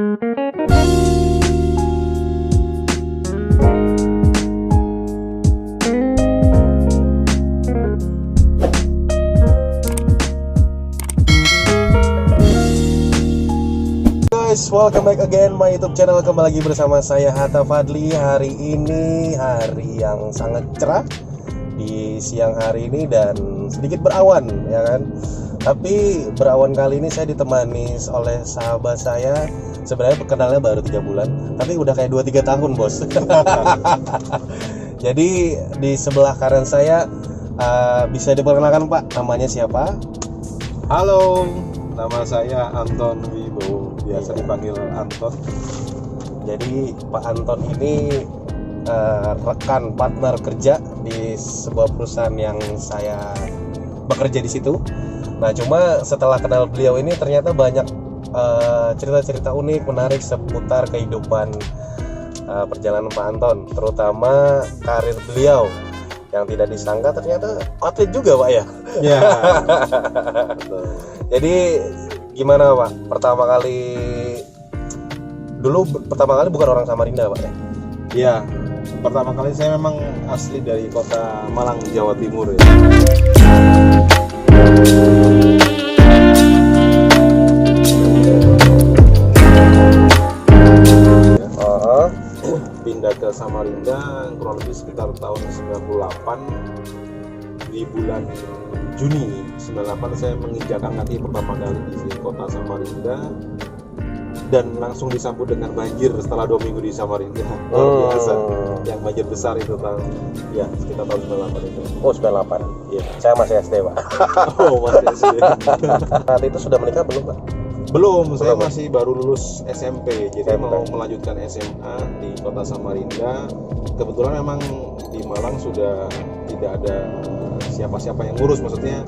Welcome back again my YouTube channel. Kembali lagi bersama saya Hatta Fadli. Hari ini hari yang sangat cerah di siang hari ini dan sedikit berawan, ya kan. Tapi berawan kali ini saya ditemani oleh sahabat saya. Sebenarnya kenalnya baru 3 bulan, tapi udah kayak 2-3 tahun, bos. Jadi di sebelah kanan saya bisa diperkenalkan, Pak, namanya siapa? Halo, nama saya Anton Wibowo, biasa dipanggil Anton. Jadi Pak Anton ini rekan partner kerja di sebuah perusahaan yang saya bekerja di situ. Nah, cuma setelah kenal beliau ini ternyata banyak cerita-cerita unik, menarik seputar kehidupan perjalanan Pak Anton, terutama karir beliau yang tidak disangka ternyata atlet juga, Pak, ya. Ya. Jadi gimana, Pak? Pertama kali bukan orang Samarinda, Pak, ya? Iya, pertama kali saya memang asli dari kota Malang, Jawa Timur ya. Pindah ke Samarinda kurang lebih sekitar tahun 98. Di bulan Juni 98 saya menginjakan kaki pertama kali di kota Samarinda dan langsung disambut dengan banjir setelah 2 minggu di Samarinda. Luar biasa. Yang banjir besar itu sekitar tahun 98 itu. Oh, 98. Iya. Saya masih SD, Pak. Oh, masih SD. Saat itu sudah menikah belum, Pak? Belum, saya masih baru lulus SMP. Jadi mau melanjutkan SMA di kota Samarinda. Kebetulan memang di Malang sudah tidak ada siapa-siapa yang ngurus, maksudnya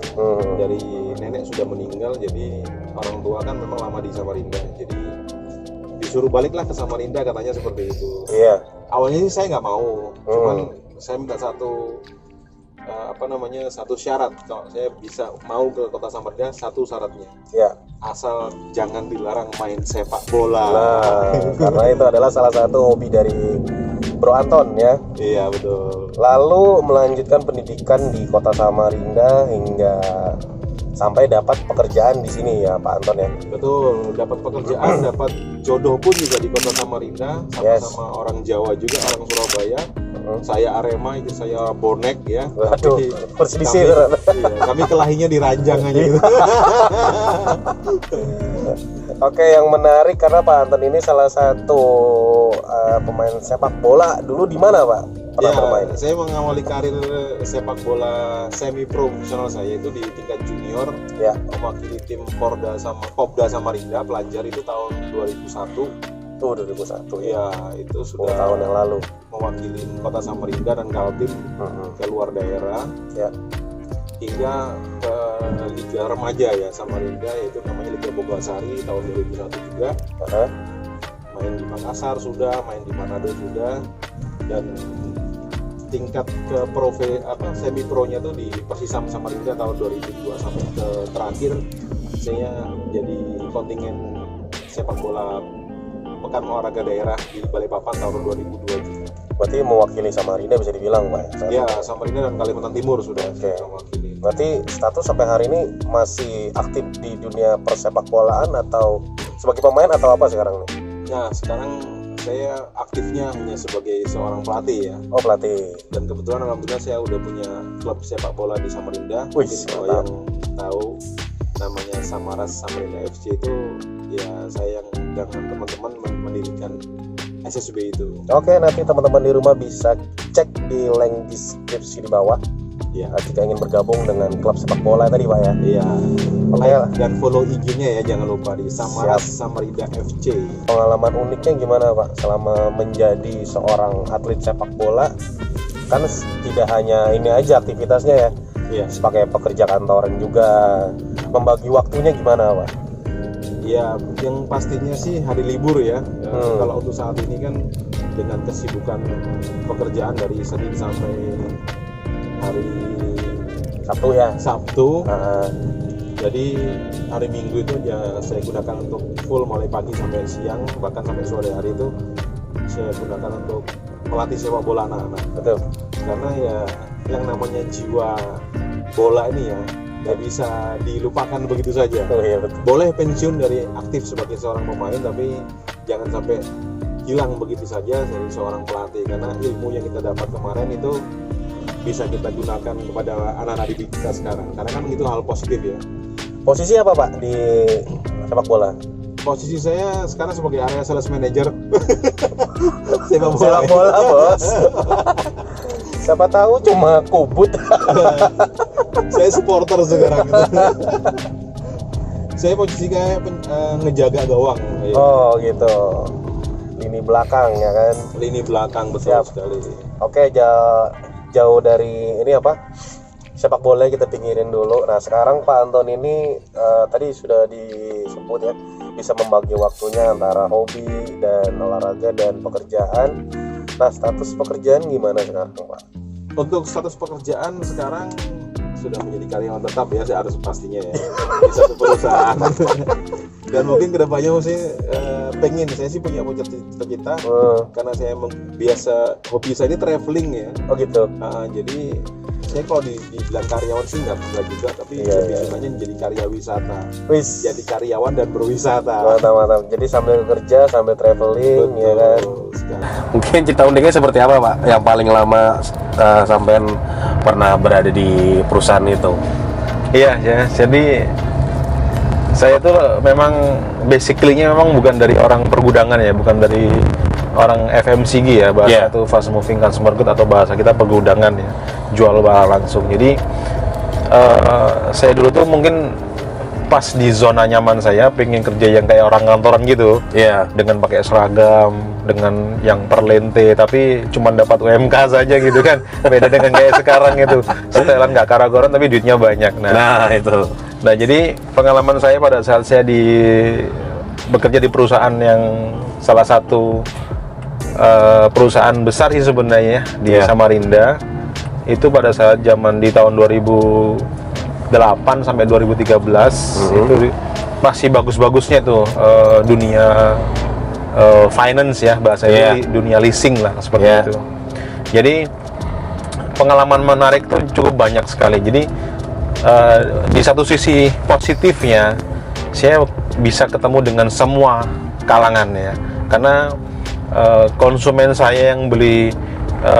dari nenek sudah meninggal, jadi orang tua kan memang lama di Samarinda, jadi disuruh baliklah ke Samarinda, katanya seperti itu. Iya. Awalnya sih saya nggak mau, cuman saya minta satu syarat, kalau saya bisa mau ke kota Samarinda, satu syaratnya. Iya. Asal jangan dilarang main sepak bola. Nah, karena itu adalah salah satu hobi dari Bro Anton, ya. Iya, betul. Lalu melanjutkan pendidikan di kota Samarinda hingga sampai dapat pekerjaan di sini, ya, Pak Anton, ya. Betul, dapat pekerjaan, dapat jodoh pun juga di kota Samarinda, sama-sama orang Jawa juga, orang Surabaya. Saya Arema, itu saya bonek, ya. Waduh, perselisih. Kami kelahinya di Ranjang aja gitu. Oke, yang menarik karena Pak Anton ini salah satu pemain sepak bola. Dulu di mana, Pak? Pernah bermain? Saya mengawali karir sepak bola semi profesional saya itu di tingkat junior. Ya. Mewakili tim Popda Samarinda pelajar itu tahun 2001. 2001. Ya, itu sudah tahun yang lalu. Mewakili kota Samarinda dan Kaltim ke luar daerah. Ya. Hingga ke Liga Remaja ya Samarinda, yaitu namanya Liga Bogasari tahun 2001 juga. Main di Makassar sudah, main di Manado sudah, dan tingkat ke semi pro-nya tuh di Persisam Samarinda tahun 2002 sampai ke terakhir saya jadi kontingen sepak bola Pekan Olahraga Daerah di Balikpapan tahun 2002 juga. Berarti mewakili Samarinda bisa dibilang, Pak? Ya, Samarinda dan Kalimantan Timur sudah mewakili. Berarti status sampai hari ini masih aktif di dunia persepak bolaan atau sebagai pemain atau apa sekarang nih? Nah, sekarang saya aktifnya hanya sebagai seorang pelatih, ya. Oh, pelatih. Dan kebetulan alhamdulillah saya udah punya klub sepak bola di Samarinda. Wih, kalau yang tahu namanya Samaras Samarinda FC itu, ya saya yang dengan teman-teman mendirikan SSB itu. Oke, nanti teman-teman di rumah bisa cek di link deskripsi di bawah. Ya, jika ingin bergabung dengan klub sepak bola tadi, Pak, ya. Iya. Oke, dan follow IG-nya ya, jangan lupa di Samaras Samarinda FC. Pengalaman uniknya gimana, Pak, selama menjadi seorang atlet sepak bola? Kan tidak hanya ini aja aktivitasnya, ya. Iya. Sebagai pekerja kantoran juga, membagi waktunya gimana, Pak? Ya, yang pastinya sih hari libur ya. Kalau untuk saat ini kan dengan kesibukan pekerjaan dari Senin sampai hari Sabtu, ya. Sabtu. Jadi hari Minggu itu ya saya gunakan untuk full mulai pagi sampai siang, bahkan sampai sore hari itu saya gunakan untuk melatih sepak bola anak-anak. Betul. Karena ya yang namanya jiwa bola ini ya nggak bisa dilupakan begitu saja. Oh iya betul. Boleh pensiun dari aktif sebagai seorang pemain, tapi jangan sampai hilang begitu saja dari seorang pelatih, karena ilmu yang kita dapat kemarin itu bisa kita gunakan kepada anak-anak didik kita sekarang, karena kan itu hal positif ya. Posisi apa Pak di sepak bola? Posisi saya sekarang sebagai area sales manager sepak bola. Sepak bola bos. Siapa tahu cuma kubut. Saya supporter sekarang. Saya posisi kayak ngejaga gawang. Ya. Oh gitu. Lini belakang ya kan. Lini belakang, betul Siap. sekali. Oke, jauh dari ini apa? Sepak bola kita pinggirin dulu. Nah, sekarang Pak Anton ini tadi sudah disebut ya, bisa membagi waktunya antara hobi dan olahraga dan pekerjaan. Nah, status pekerjaan gimana sekarang, Pak? Untuk status pekerjaan sekarang sudah menjadi karyawan tetap ya, saya harus pastinya ya di satu perusahaan. Dan mungkin kedepannya saya pengen, saya sih punya cita-cita karena saya biasa hobi saya ini traveling ya. Oh gitu. Jadi saya kalau dibilang karyawan sih nggak juga, tapi lebih sukanya menjadi karya wisata. Jadi karyawan dan berwisata. Mantap. Jadi sambil kerja sambil traveling. Betul, ya kan. sekali. Mungkin cerita uniknya seperti apa Pak? Yang paling lama sampean pernah berada di perusahaan itu? Iya ya, jadi saya tuh memang basically-nya memang bukan dari orang pergudangan ya, bukan dari orang FMCG ya, bahasa itu fast moving consumer good, atau bahasa kita pergudangan ya, jual barang langsung. Jadi saya dulu tuh mungkin pas di zona nyaman saya, pengen kerja yang kayak orang kantoran gitu, dengan pakai seragam, dengan yang perlente, tapi cuma dapat UMK saja gitu kan. Beda dengan kayak sekarang itu, setelan nggak karagoran tapi duitnya banyak. Nah itu. Nah, jadi pengalaman saya pada saat saya bekerja di perusahaan yang salah satu perusahaan besar sih sebenarnya di Samarinda, itu pada saat zaman di tahun 2008 sampai 2013 itu masih bagus-bagusnya tuh dunia finance ya bahasanya, dunia leasing lah seperti itu. Jadi pengalaman menarik tuh cukup banyak sekali. Jadi di satu sisi positifnya, saya bisa ketemu dengan semua kalangan ya, karena konsumen saya yang beli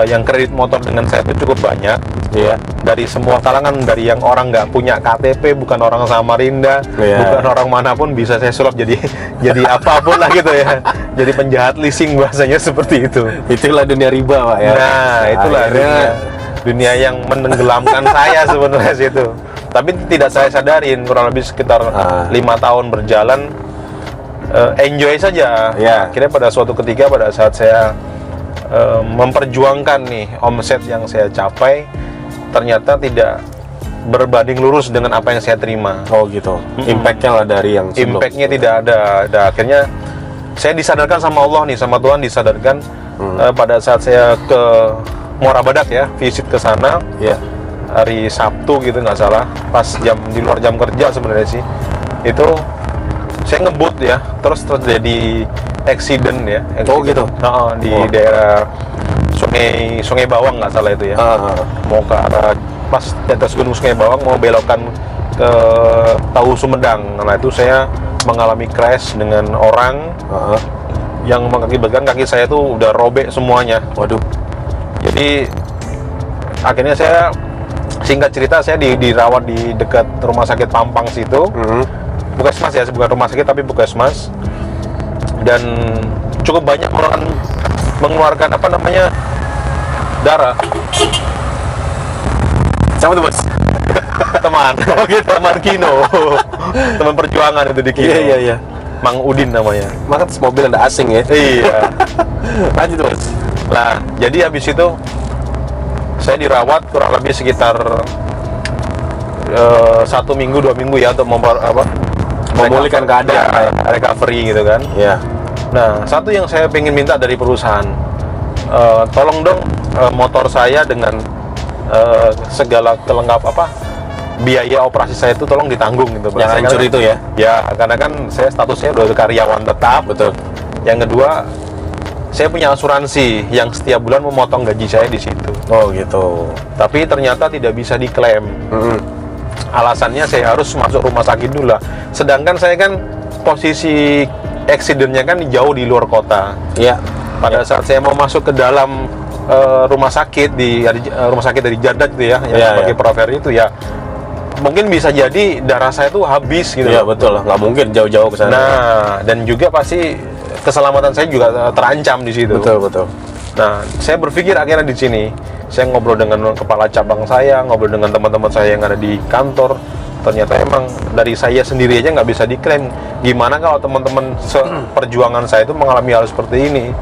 yang kredit motor dengan saya itu cukup banyak ya, dari semua kalangan, dari yang orang nggak punya KTP, bukan orang Samarinda, bukan orang manapun, bisa saya sulap jadi apapun lah gitu ya, jadi penjahat leasing bahasanya seperti itu. Itulah dunia riba Pak ya. Nah itulah dunia yang menenggelamkan saya sebenarnya situ. Tapi tidak saya sadarin, kurang lebih sekitar 5 tahun berjalan, enjoy saja. Akhirnya pada suatu ketika, pada saat saya memperjuangkan nih omset yang saya capai, ternyata tidak berbanding lurus dengan apa yang saya terima. Oh gitu. Impact-nya lah dari yang sebelum. Impact-nya tidak ada. Akhirnya saya disadarkan sama Allah nih, sama Tuhan disadarkan pada saat saya ke Muara Badak ya, visit ke sana. Hari Sabtu gitu nggak salah, pas di luar jam kerja sebenarnya sih, itu saya ngebut ya, terus terjadi accident ya. Oh gitu. Di daerah Sungai Bawang nggak salah itu ya. Mau ke arah pas di atas gunung Sungai Bawang, mau belokkan ke Tahu Sumedang. Nah itu saya mengalami crash dengan orang yang mengakibatkan kaki saya tuh udah robek semuanya. Waduh. Jadi akhirnya saya, singkat cerita, saya dirawat di dekat rumah sakit Pampang situ. Puskesmas ya, bukan rumah sakit tapi puskesmas. Dan cukup banyak mengeluarkan apa namanya, darah. Siapa tuh bos? Teman, teman Kino, teman perjuangan itu di Kino. Iya. Mang Udin namanya. Maka mobil ada asing ya. Iya. Lanjut bos. Nah, jadi habis itu saya dirawat kurang lebih sekitar 1 minggu 2 minggu ya, untuk memulihkan keadaan, recovery gitu kan. Nah, satu yang saya pengen minta dari perusahaan, tolong dong motor saya dengan segala biaya operasi saya itu tolong ditanggung gitu. Yang Saya hancur kan- itu ya? Ya, karena kan saya statusnya udah karyawan tetap. Betul. Yang kedua, saya punya asuransi yang setiap bulan memotong gaji saya di situ. Oh gitu. Tapi ternyata tidak bisa diklaim. Mm-mm. Alasannya saya harus masuk rumah sakit dulu lah. Sedangkan saya kan posisi accident-nya kan jauh di luar kota. Iya. Pada saat saya mau masuk ke dalam rumah sakit rumah sakit dari Jadak itu ya, yang Iya, pakai iya. Proveri itu ya, mungkin bisa jadi darah saya tuh habis gitu. Iya loh. betul lah, nggak mungkin jauh-jauh ke sana. Nah, dan juga pasti keselamatan saya juga terancam di situ. Betul betul. Nah, saya berpikir akhirnya di sini, saya ngobrol dengan kepala cabang saya, ngobrol dengan teman-teman saya yang ada di kantor. Ternyata emang dari saya sendiri aja nggak bisa diklaim. Gimana kalau teman-teman perjuangan saya itu mengalami hal seperti ini?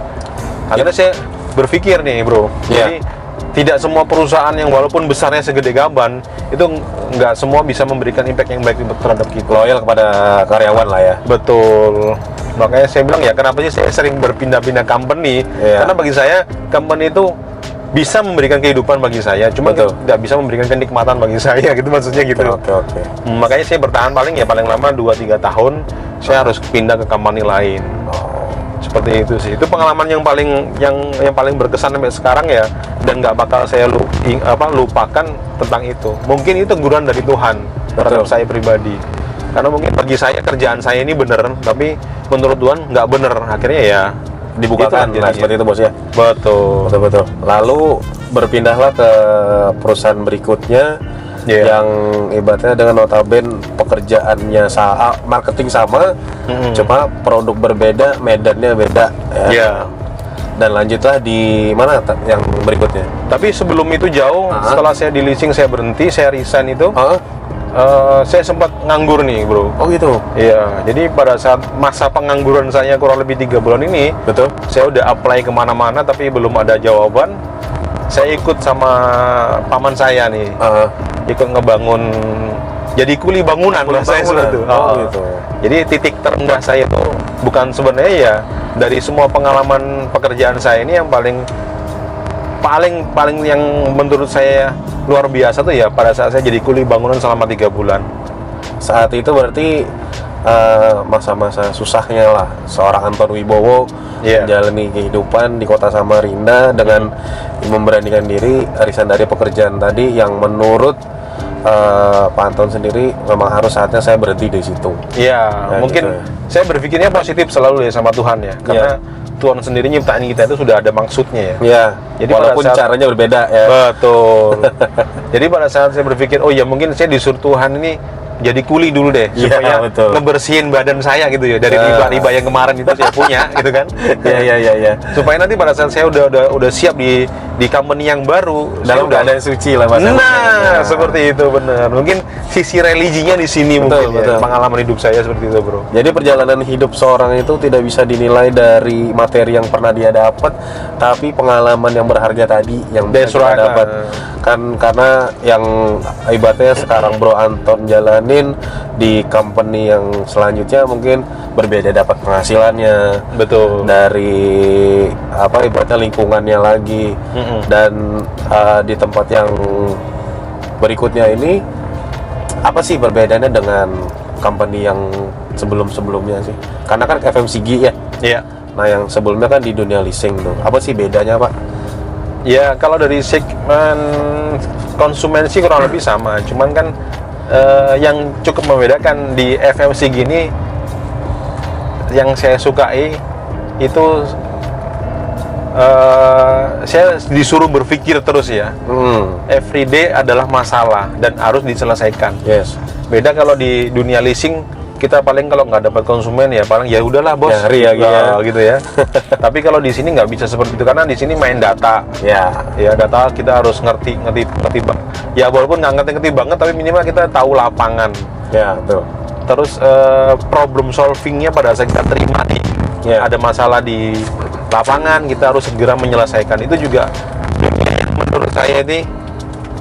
Akhirnya saya berpikir nih, bro. Ya. Jadi tidak semua perusahaan yang walaupun besarnya segede gaban itu nggak semua bisa memberikan impact yang baik terhadap kita. Loyal kepada karyawan lah ya. Betul. Makanya saya bilang ya, kenapa sih saya sering berpindah-pindah company? Iya. Karena bagi saya company itu bisa memberikan kehidupan bagi saya, cuma Betul. tidak bisa memberikan kenikmatan bagi saya, gitu maksudnya gitu. Oke. Makanya saya bertahan paling lama 2-3 tahun, saya harus pindah ke company lain. Oh. Seperti itu sih. Itu pengalaman yang paling berkesan sampai sekarang ya, dan nggak bakal saya lupakan tentang itu. Mungkin itu teguran dari Tuhan terhadap Betul. saya pribadi. Karena mungkin bagi saya kerjaan saya ini bener, tapi menurut Tuhan nggak bener. Akhirnya ya Dibukakan itulah lah jadinya. seperti itu bos ya. Betul. Betul. Lalu berpindahlah ke perusahaan berikutnya yang ibaratnya dengan notaben pekerjaannya marketing sama, cuma produk berbeda, medannya beda. Ya. Dan lanjutlah di mana yang berikutnya? Tapi sebelum itu jauh, setelah saya di leasing, saya berhenti, saya resign itu, saya sempat nganggur nih, bro. Oh gitu. Iya, jadi pada saat masa pengangguran saya kurang lebih 3 bulan ini, Betul. saya udah apply kemana-mana tapi belum ada jawaban. Saya ikut sama paman saya nih, ikut ngebangun, jadi kuli bangunan lah saya seperti itu. Oh gitu. Jadi titik terendah saya itu bukan sebenarnya ya, dari semua pengalaman pekerjaan saya ini yang paling yang menurut saya luar biasa tuh ya pada saat saya jadi kuli bangunan selama 3 bulan. Saat itu berarti masa-masa susahnya lah seorang Anton Wibowo menjalani kehidupan di kota Samarinda dengan memberanikan diri arisan dari pekerjaan tadi yang menurut Pak Anton sendiri memang harus saatnya saya berhenti di situ. Iya, Ya, mungkin gitu ya. saya berpikirnya positif selalu ya sama Tuhan ya, karena Tuhan sendiri nyiptain kita itu sudah ada maksudnya ya. Ya, Jadi walaupun pada saat- caranya berbeda ya. Betul. Jadi pada saat saya berpikir, oh ya mungkin saya disuruh Tuhan ini jadi kuli dulu deh, Iya, supaya betul. ngebersihin badan saya gitu ya dari riba-riba yang kemarin itu saya punya gitu kan. Iya. Supaya nanti pada saat saya udah siap di company yang baru, saya Dalam udah keadaan suci lah Mas. Nah, seperti itu benar. Mungkin sisi religinya di sini Betul, mungkin betul. ya. Pengalaman hidup saya seperti itu, bro. Jadi perjalanan hidup seorang itu tidak bisa dinilai dari materi yang pernah dia dapat, tapi pengalaman yang berharga tadi yang bisa That's kita right. dapat. Karena yang ibaratnya sekarang Bro Anton jalanin di company yang selanjutnya mungkin berbeda dapat penghasilannya. Betul. Dari ibaratnya lingkungannya lagi. Dan di tempat yang berikutnya ini apa sih perbedaannya dengan company yang sebelum-sebelumnya sih? Karena kan FMCG ya. Iya. Nah, yang sebelumnya kan di dunia leasing tuh. Apa sih bedanya, Pak? Ya, kalau dari segmen konsumen sih kurang lebih sama. Cuman kan yang cukup membedakan di FMCG ini yang saya sukai itu saya disuruh berpikir terus ya. Everyday adalah masalah dan harus diselesaikan. Yes. Beda kalau di dunia leasing, kita paling kalau nggak dapat konsumen ya paling ya udahlah bos, Nyari ya, gitu ya. Tapi kalau di sini nggak bisa seperti itu karena di sini main data. Ya. Ya data kita harus ngerti ya walaupun nggak ngerti banget tapi minimal kita tahu lapangan. Ya, betul. Terus problem solvingnya pada saat kita terima nih ada masalah di lapangan, kita harus segera menyelesaikan. Itu juga menurut saya ini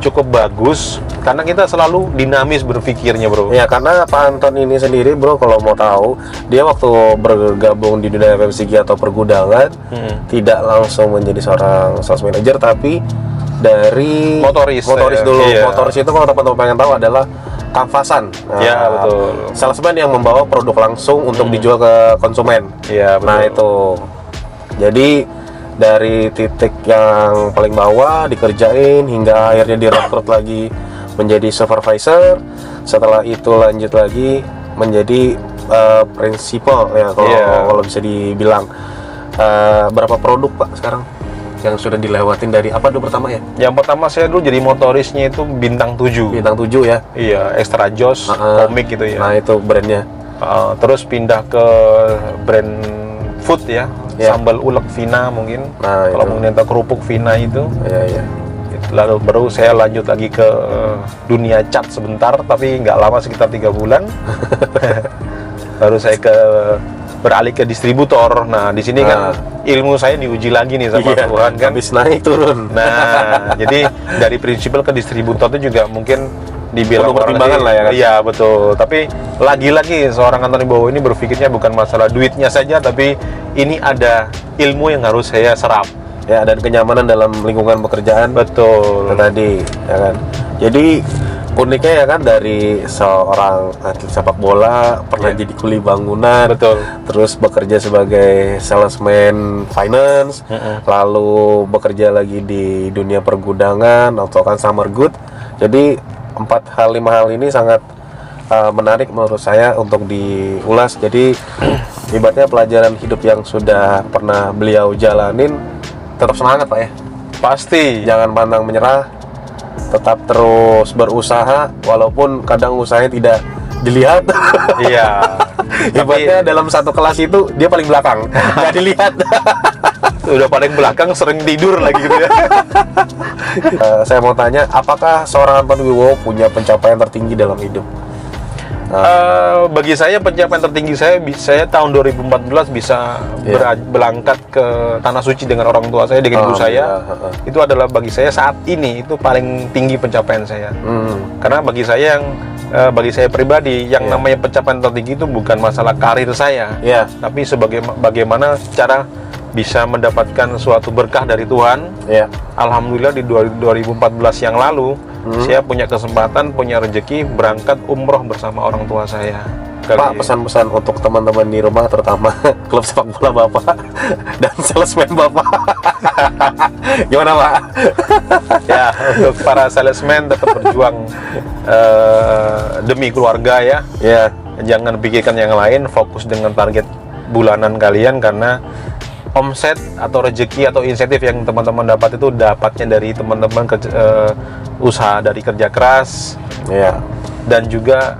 cukup bagus karena kita selalu dinamis berpikirnya, bro. Ya, karena Pak Anton ini sendiri, bro, kalau mau tahu, dia waktu bergabung di dunia FMCG atau pergudangan tidak langsung menjadi seorang sales manager, tapi dari Motoris dulu. iya. Motoris itu kalau teman-teman pengen tahu adalah kanvasan. Iya, betul. Salesman yang membawa produk langsung untuk dijual ke konsumen. Iya, betul. Nah itu. Jadi dari titik yang paling bawah dikerjain hingga akhirnya direkrut lagi menjadi supervisor. Setelah itu lanjut lagi menjadi prinsipal ya kalau bisa dibilang. Berapa produk Pak sekarang yang sudah dilewatin dari apa dulu pertama ya? Yang pertama saya dulu jadi motorisnya itu Bintang 7. Bintang 7 ya. Iya, Extra Joss, komik gitu ya. Nah itu brandnya. Terus pindah ke brand food ya, sambal ulek Vina mungkin. Nah, kalau itu. mungkin kerupuk Vina itu. Iya. Lalu baru saya lanjut lagi ke dunia cat sebentar, tapi nggak lama, sekitar 3 bulan. Baru saya beralih ke distributor. Nah di sini kan ilmu saya diuji lagi nih sama Tuhan kan. Habis naik turun. Nah jadi dari prinsipal ke distributor itu juga mungkin dibilang perlu pertimbangan lah ya kan? Iya betul. Tapi lagi-lagi seorang Anton Wibowo ini berpikirnya bukan masalah duitnya saja, tapi ini ada ilmu yang harus saya serap. Ya, dan kenyamanan dalam lingkungan pekerjaan. Betul. Itu tadi ya kan. Jadi uniknya ya kan, dari seorang atlet sepak bola pernah jadi kuli bangunan, Betul. terus bekerja sebagai salesman finance, lalu bekerja lagi di dunia pergudangan atau kan summer good. Jadi 5 hal ini sangat menarik menurut saya untuk diulas. Jadi ibaratnya pelajaran hidup yang sudah pernah beliau jalanin, tetap semangat Pak ya. Pasti. Jangan pantang menyerah, tetap terus berusaha walaupun kadang usahanya tidak dilihat. Iya. Ibaratnya dalam satu kelas itu dia paling belakang, nggak dilihat. Udah paling belakang, sering tidur lagi gitu ya. Saya mau tanya, apakah seorang Anton Wibowo punya pencapaian tertinggi dalam hidup? Bagi saya pencapaian tertinggi saya tahun 2014 bisa berangkat ke Tanah Suci dengan orang tua saya, dengan ibu saya. Itu adalah bagi saya saat ini itu paling tinggi pencapaian saya. Karena bagi saya pribadi yang namanya pencapaian tertinggi itu bukan masalah karir saya, tapi bagaimana cara bisa mendapatkan suatu berkah dari Tuhan. Alhamdulillah di 2014 yang lalu saya punya kesempatan, punya rezeki berangkat umroh bersama orang tua saya. Pak, pesan-pesan untuk teman-teman di rumah, terutama klub sepak bola Bapak dan salesman Bapak. Gimana Pak? Ya, untuk para salesman tetap berjuang demi keluarga ya. Jangan pikirkan yang lain, fokus dengan target bulanan kalian, karena omset atau rezeki atau insentif yang teman-teman dapat itu dapatnya dari teman-teman usaha dari kerja keras, dan juga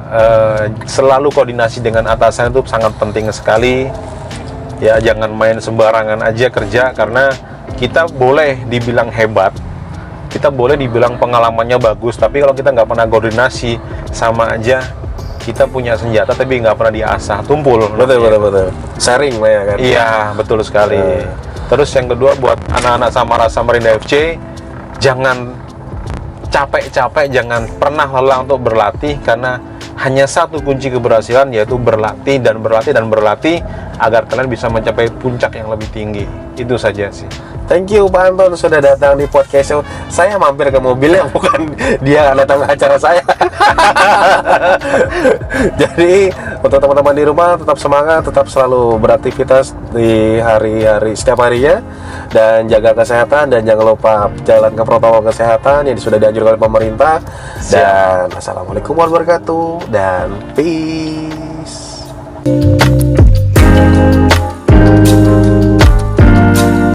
selalu koordinasi dengan atasan itu sangat penting sekali. Ya, jangan main sembarangan aja kerja, karena kita boleh dibilang hebat, kita boleh dibilang pengalamannya bagus, tapi kalau kita nggak pernah koordinasi, sama aja kita punya senjata tapi nggak pernah diasah, tumpul. Betul. Sharing lah ya kan. Iya, betul sekali. Terus yang kedua, buat anak-anak Samarinda FC, jangan capek-capek, jangan pernah lelah untuk berlatih, karena hanya satu kunci keberhasilan, yaitu berlatih dan berlatih dan berlatih agar kalian bisa mencapai puncak yang lebih tinggi. Itu saja sih. Thank you Pak Anton sudah datang di podcast show. Saya mampir ke mobilnya, bukan dia datang ke acara saya. Jadi untuk teman-teman di rumah, tetap semangat, tetap selalu beraktivitas di hari-hari setiap harinya, dan jaga kesehatan, dan jangan lupa jalan ke protokol kesehatan yang sudah dianjurkan oleh pemerintah. Dan assalamualaikum warahmatullahi wabarakatuh, dan peace.